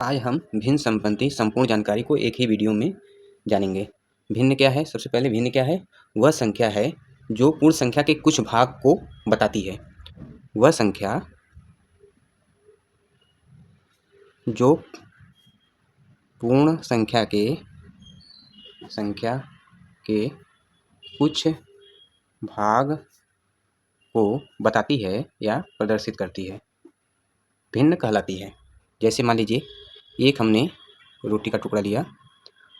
आज हम भिन्न संबंधी संपूर्ण जानकारी को एक ही वीडियो में जानेंगे। भिन्न क्या है? सबसे पहले भिन्न क्या है? वह संख्या है जो पूर्ण संख्या के कुछ भाग को बताती है। वह संख्या जो पूर्ण संख्या के कुछ भाग को बताती है या प्रदर्शित करती है, भिन्न कहलाती है। जैसे मान लीजिए एक हमने रोटी का टुकड़ा लिया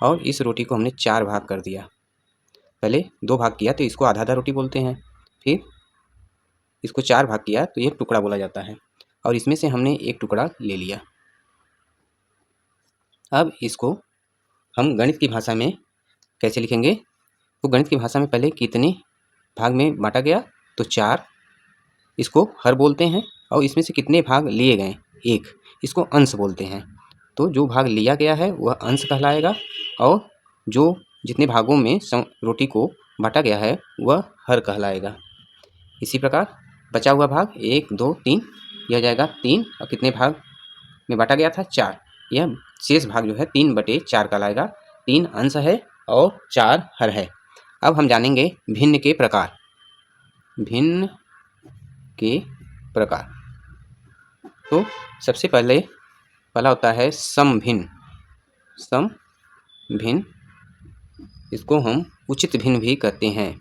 और इस रोटी को हमने 4 भाग कर दिया। पहले 2 भाग किया तो इसको आधा आधा रोटी बोलते हैं, फिर इसको 4 भाग किया तो ये टुकड़ा बोला जाता है और इसमें से हमने एक टुकड़ा ले लिया। अब इसको हम गणित की भाषा में कैसे लिखेंगे? तो गणित की भाषा में पहले कितने भाग में बांटा गया तो 4, इसको हर बोलते हैं, और इसमें से कितने भाग लिए गए 1, इसको अंश बोलते हैं। तो जो भाग लिया गया है वह अंश कहलाएगा और जो जितने भागों में रोटी को बांटा गया है वह हर कहलाएगा। इसी प्रकार बचा हुआ भाग 1 2 3 यह हो जाएगा 3, और कितने भाग में बांटा गया था 4, यह शेष भाग जो है 3/4 कहलाएगा। 3 अंश है और 4 हर है। अब हम जानेंगे भिन्न के प्रकार। भिन्न के प्रकार तो सबसे पहला होता है समभिन्न। समभिन्न, इसको हम उचित भिन्न भी कहते हैं।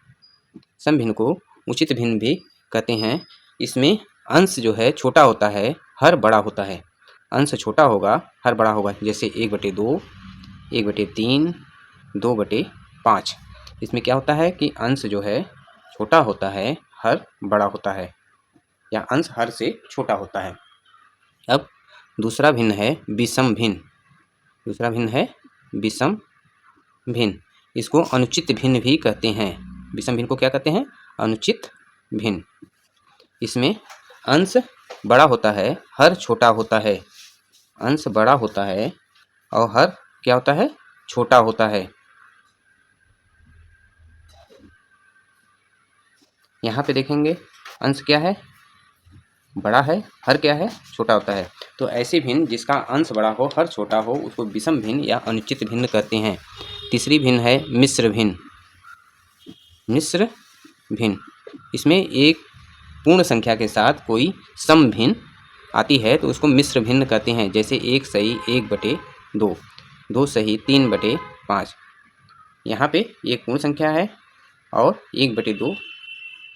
समभिन्न को उचित भिन्न भी कहते हैं। इसमें अंश जो है छोटा होता है, हर बड़ा होता है। अंश छोटा होगा, हर बड़ा होगा। जैसे 1/2, 1/3, 2/5। इसमें क्या होता है कि अंश जो है छोटा होता है, हर बड़ा होता है, या अंश हर से छोटा होता है। अब दूसरा भिन्न है विषम भिन्न। दूसरा भिन्न है विषम भिन्न। इसको अनुचित भिन्न भी कहते हैं। विषम भिन्न को क्या कहते हैं? अनुचित भिन्न। इसमें अंश बड़ा होता है, हर छोटा होता है। अंश बड़ा होता है और हर क्या होता है? छोटा होता है। यहाँ पे देखेंगे अंश क्या है? बड़ा है, हर क्या है? छोटा होता है। तो ऐसे भिन्न जिसका अंश बड़ा हो, हर छोटा हो, उसको विषम भिन्न या अनुचित भिन्न कहते हैं। तीसरी भिन्न है मिश्र भिन्न। मिश्र भिन्न, इसमें एक पूर्ण संख्या के साथ कोई सम भिन्न आती है तो उसको मिश्र भिन्न कहते हैं। जैसे 1 सही 1/2, 2 सही 3/5। यहाँ पे एक पूर्ण संख्या है और 1/2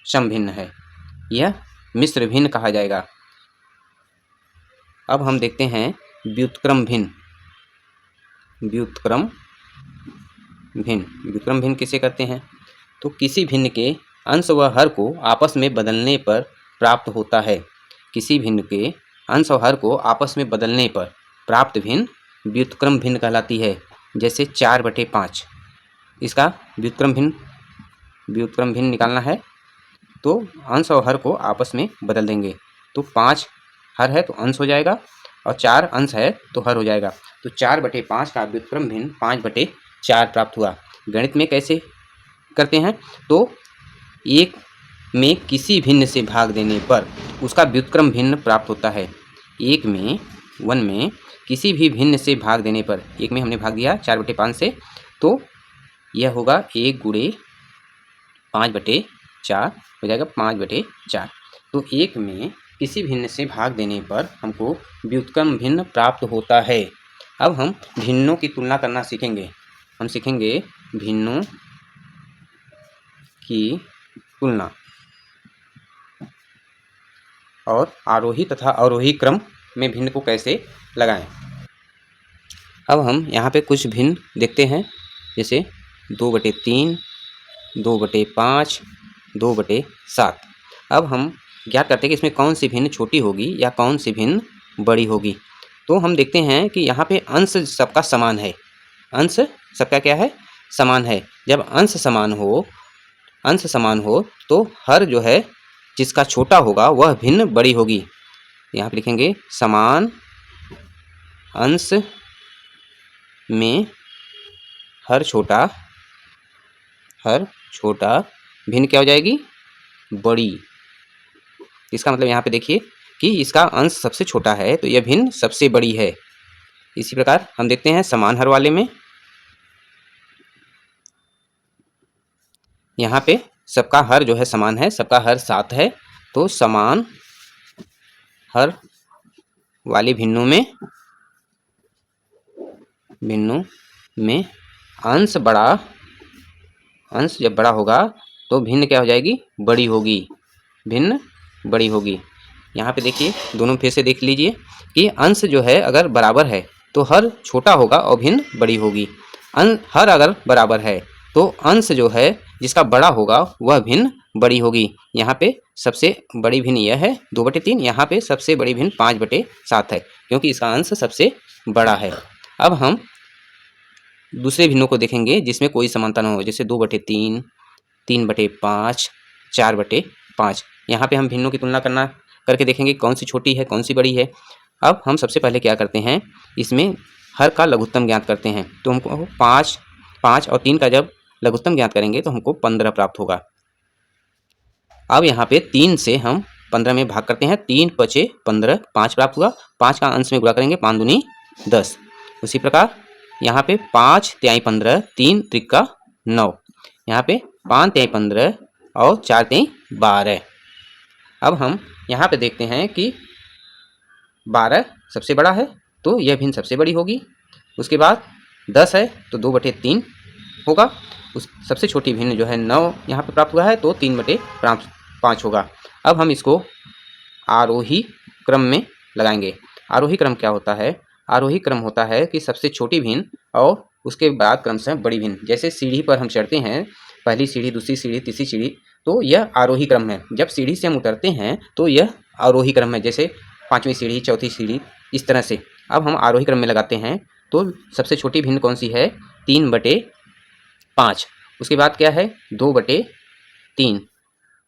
सम भिन्न है, यह मिश्र भिन्न कहा जाएगा। अब हम देखते हैं व्युत्क्रम भिन्न। व्युत्क्रम भिन्न, व्युत्क्रम भिन्न किसे कहते हैं? तो किसी भिन्न के अंश व हर को आपस में बदलने पर प्राप्त होता है। किसी भिन्न के अंश और हर को आपस में बदलने पर प्राप्त भिन्न व्युत्क्रम भिन्न कहलाती है। जैसे 4/5, इसका व्युत्क्रम भिन्न निकालना है तो अंश और हर को आपस में बदल देंगे। तो 5 हर है तो अंश हो जाएगा और 4 अंश है तो हर हो जाएगा। तो 4/5 का व्युत्क्रम भिन्न 5/4 प्राप्त हुआ। गणित में कैसे करते हैं? तो 1 में किसी भिन्न से भाग देने पर उसका व्युत्क्रम भिन्न प्राप्त होता है। 1 में किसी भी भिन्न से भाग देने पर, 1 में हमने भाग दिया 4/5 से, तो यह होगा 1 × 5/4 हो जाएगा 5/4। तो 1 में किसी भिन्न से भाग देने पर हमको व्युत्क्रम भिन्न प्राप्त होता है। अब हम भिन्नों की तुलना करना सीखेंगे। हम सीखेंगे भिन्नों की तुलना और आरोही तथा अवरोही क्रम में भिन्न को कैसे लगाएं। अब हम यहाँ पे कुछ भिन्न देखते हैं। जैसे 2/3, 2/5, 2/7। अब हम ज्ञात करते हैं कि इसमें कौन सी भिन्न छोटी होगी या कौन सी भिन्न बड़ी होगी। तो हम देखते हैं कि यहाँ पे अंश सबका समान है। अंश सबका क्या है? समान है। जब अंश समान हो तो हर जो है जिसका छोटा होगा वह भिन्न बड़ी होगी। यहाँ पे लिखेंगे समान अंश में हर छोटा भिन्न क्या हो जाएगी? बड़ी। इसका मतलब यहाँ पे देखिए कि इसका अंश सबसे छोटा है तो यह भिन्न सबसे बड़ी है। इसी प्रकार हम देखते हैं समान हर वाले में, यहाँ पे सबका हर जो है समान है, सबका हर 7 है। तो समान हर वाले भिन्नों में अंश जब बड़ा होगा तो भिन्न क्या हो जाएगी, बड़ी होगी, भिन्न बड़ी होगी। यहाँ पे देखिए दोनों फिर से देख लीजिए कि अंश जो है अगर बराबर है तो हर छोटा होगा और भिन्न बड़ी होगी। हर अगर बराबर है तो अंश जो है जिसका बड़ा होगा वह भिन्न बड़ी होगी। यहाँ पे सबसे बड़ी भिन्न यह है 2/3, यहाँ पे सबसे बड़ी भिन्न 5/7 है, क्योंकि इसका अंश सबसे बड़ा है। अब हम दूसरे भिन्नों को देखेंगे जिसमें कोई समानता न हो, जैसे 2/3, 3/5, 4/5। यहाँ पे हम भिन्नों की तुलना करके देखेंगे कौन सी छोटी है कौन सी बड़ी है। अब हम सबसे पहले क्या करते हैं, इसमें हर का लघुत्तम ज्ञात करते हैं। तो हमको 5 और 3 का जब लघुत्तम ज्ञात करेंगे तो हमको 15 प्राप्त होगा। अब यहाँ पे 3 से हम 15 में भाग करते हैं, 3×5 = 15, 5 प्राप्त हुआ। 5 का अंश में गुणा करेंगे, 5 दूनी 10। उसी प्रकार यहाँ पे 5 × 3 = 15, 3 × 3 = 9। यहाँ पे 5 × 3 = 15 और 4 × 3 = 12। अब हम यहाँ पे देखते हैं कि 12 सबसे बड़ा है तो यह भिन्न सबसे बड़ी होगी। उसके बाद 10 है तो 2/3 होगा। उस सबसे छोटी भिन्न जो है 9 यहाँ पे प्राप्त हुआ है तो 3/5 होगा। अब हम इसको आरोही क्रम में लगाएंगे। आरोही क्रम क्या होता है, आरोही क्रम होता है कि सबसे छोटी भिन्न और उसके बाद क्रमशः बड़ी भिन्न। जैसे सीढ़ी पर हम चढ़ते हैं, पहली सीढ़ी, दूसरी सीढ़ी, तीसरी सीढ़ी, तो यह आरोही क्रम है। जब सीढ़ी से हम उतरते हैं तो यह आरोही क्रम है, जैसे 5वीं सीढ़ी, चौथी सीढ़ी, इस तरह से। अब हम आरोही क्रम में लगाते हैं तो सबसे छोटी भिन्न कौन सी है, 3/5। उसके बाद क्या है 2/3,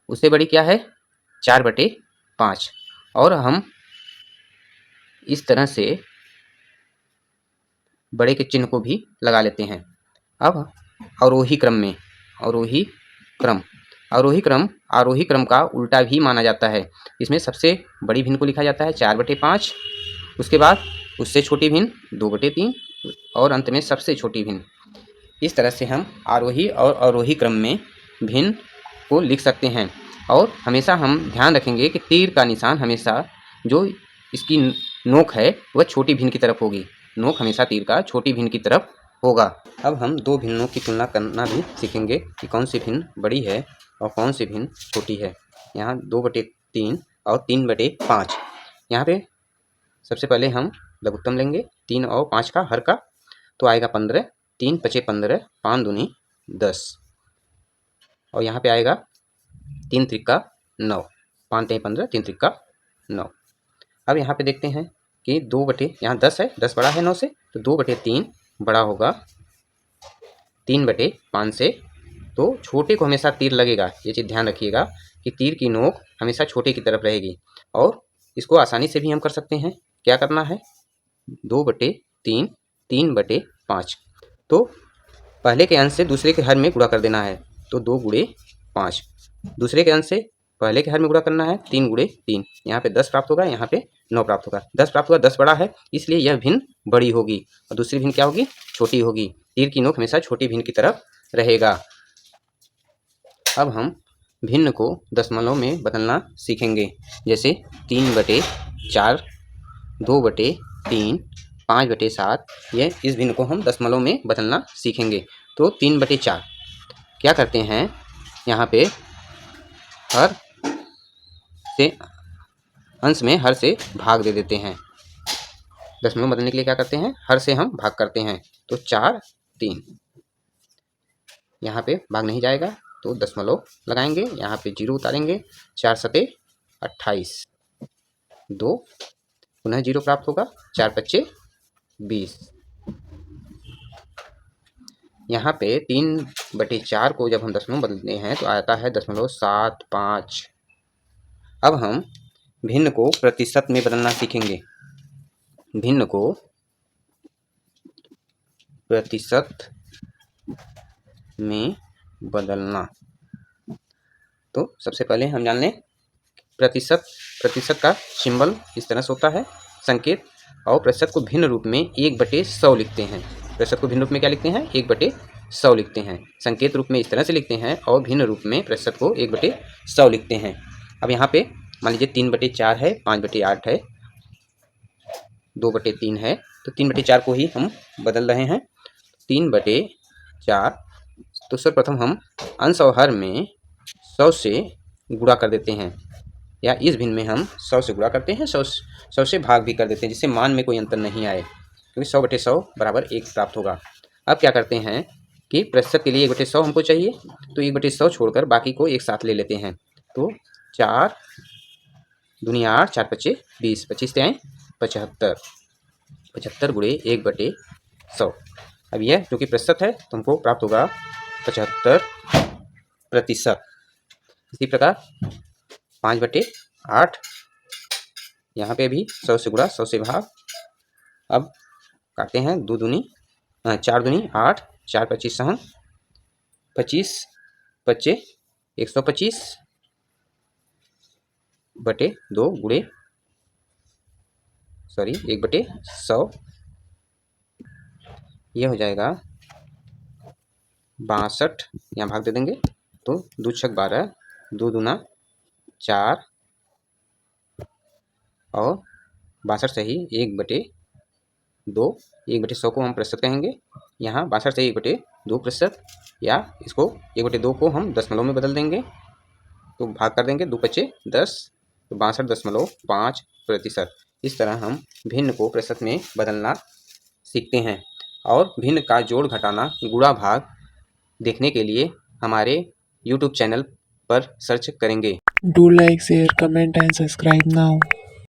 उससे बड़ी क्या है 4/5। और हम इस तरह से बड़े के चिन्ह को भी लगा लेते हैं। अब अवरोही क्रम में, अवरोही क्रम का उल्टा भी माना जाता है। इसमें सबसे बड़ी भिन्न को लिखा जाता है 4/5, उसके बाद उससे छोटी भिन्न 2/3 और अंत में सबसे छोटी भिन्न। इस तरह से हम आरोही और अवरोही क्रम में भिन्न को लिख सकते हैं। और हमेशा हम ध्यान रखेंगे कि तीर का निशान हमेशा जो इसकी नोक है वह छोटी भिन्न की तरफ होगी। नोक हमेशा तीर का छोटी भिन्न की तरफ होगा। अब हम दो भिन्नों की तुलना करना भी सीखेंगे कि कौन सी भिन्न बड़ी है और कौन सी भिन्न छोटी है। यहाँ 2/3 और 3/5। यहाँ पे सबसे पहले हम लघुत्तम लेंगे 3 और 5 का हर का, तो आएगा 15, 3×5 = 15, 5 दूनी 10। और यहाँ पे आएगा 3 × 3 = 9, 5 × 3 = 15, 3 × 3 = 9। अब यहाँ पे देखते हैं कि यहाँ 10 है, 10 बड़ा है 9 से, तो 2/3 बड़ा होगा 3/5 से। तो छोटे को हमेशा तीर लगेगा, ये चीज़ ध्यान रखिएगा कि तीर की नोक हमेशा छोटे की तरफ रहेगी। और इसको आसानी से भी हम कर सकते हैं। क्या करना है, 2/3, 3/5, तो पहले के अंश से दूसरे के हर में गुणा कर देना है। तो 2 × 5, दूसरे के अंश से पहले के हर में गुणा करना है 3 × 3। यहाँ पे 10 प्राप्त होगा, यहाँ पे 9 प्राप्त होगा। 10 प्राप्त होगा, 10 बड़ा है इसलिए यह भिन्न बड़ी होगी और दूसरी भिन्न क्या होगी, छोटी होगी। तीर की नोक हमेशा छोटी भिन्न की तरफ रहेगा। अब हम भिन्न को दशमलव में बदलना सीखेंगे, जैसे 3/4, 2/3, 5/7। यह इस भिन्न को हम दशमलव में बदलना सीखेंगे। तो 3/4 क्या करते हैं, यहाँ पे हर से अंश में हर से भाग दे देते हैं। दशमलव बदलने के लिए क्या करते हैं, हर से हम भाग करते हैं। तो 4, 3, यहाँ पे भाग नहीं जाएगा तो दशमलव लगाएंगे, यहाँ पे 0 उतारेंगे। 4 × 7 = 28, 2 पुनः 0 प्राप्त होगा। 4 × 5 = 20। यहाँ पे 3/4 को जब हम दशमलव बदलते हैं तो आता है 0.75। अब हम भिन्न को प्रतिशत में बदलना सीखेंगे। भिन्न को प्रतिशत में बदलना, तो सबसे पहले हम जान लें प्रतिशत का सिंबल इस तरह से होता है, संकेत। और प्रतिशत को भिन्न रूप में 1/100 लिखते हैं। प्रतिशत को भिन्न रूप में क्या लिखते हैं? 1/100 लिखते हैं। संकेत रूप में इस तरह से लिखते हैं और भिन्न रूप में प्रतिशत को 1/100 लिखते हैं। अब यहाँ पे मान लीजिए 3/4 है, 5/8 है, 2/3 है, तो 3/4 को ही हम बदल रहे हैं। 3/4 तो सर्वप्रथम हम अंश और हर में 100 से गुणा कर देते हैं, या इस भिन्न में हम 100 से गुणा करते हैं, 100 से भाग भी कर देते हैं, जिससे मान में कोई अंतर नहीं आए, क्योंकि 100/100 बराबर 1 प्राप्त होगा। अब क्या करते हैं कि प्रतिशत के लिए 1/100 हमको चाहिए, तो 1/100 छोड़कर बाकी को एक साथ ले लेते हैं। तो 4 दूनी 8, 4 पच्चे 20, 25 से आए 75, 75 गुणे 1/100। अब यह क्योंकि प्रतिशत है तो हमको प्राप्त होगा 75%। इसी प्रकार 5/8, यहाँ पे भी 100 से गुणा 100 से भाग। अब काटते हैं 4 दूनी 8, 4 25 सहन, 25 पच्चे 125 बटे 2 गुणे 1/100, यह हो जाएगा 62। यहाँ भाग दे देंगे तो 2 छक 12, 2 दूना 4 और 62 से ही 1/2, 1/100 को हम प्रतिशत कहेंगे। यहाँ 62 से 1/2 प्रतिशत, या इसको 1/2 को हम दशमलव में बदल देंगे, तो भाग कर देंगे 2 पच्चे 10, तो 62.5%। इस तरह हम भिन्न को प्रतिशत में बदलना सीखते हैं। और भिन्न का जोड़ घटाना गुणा भाग देखने के लिए हमारे YouTube चैनल पर सर्च करेंगे। Do like, share, comment and subscribe now.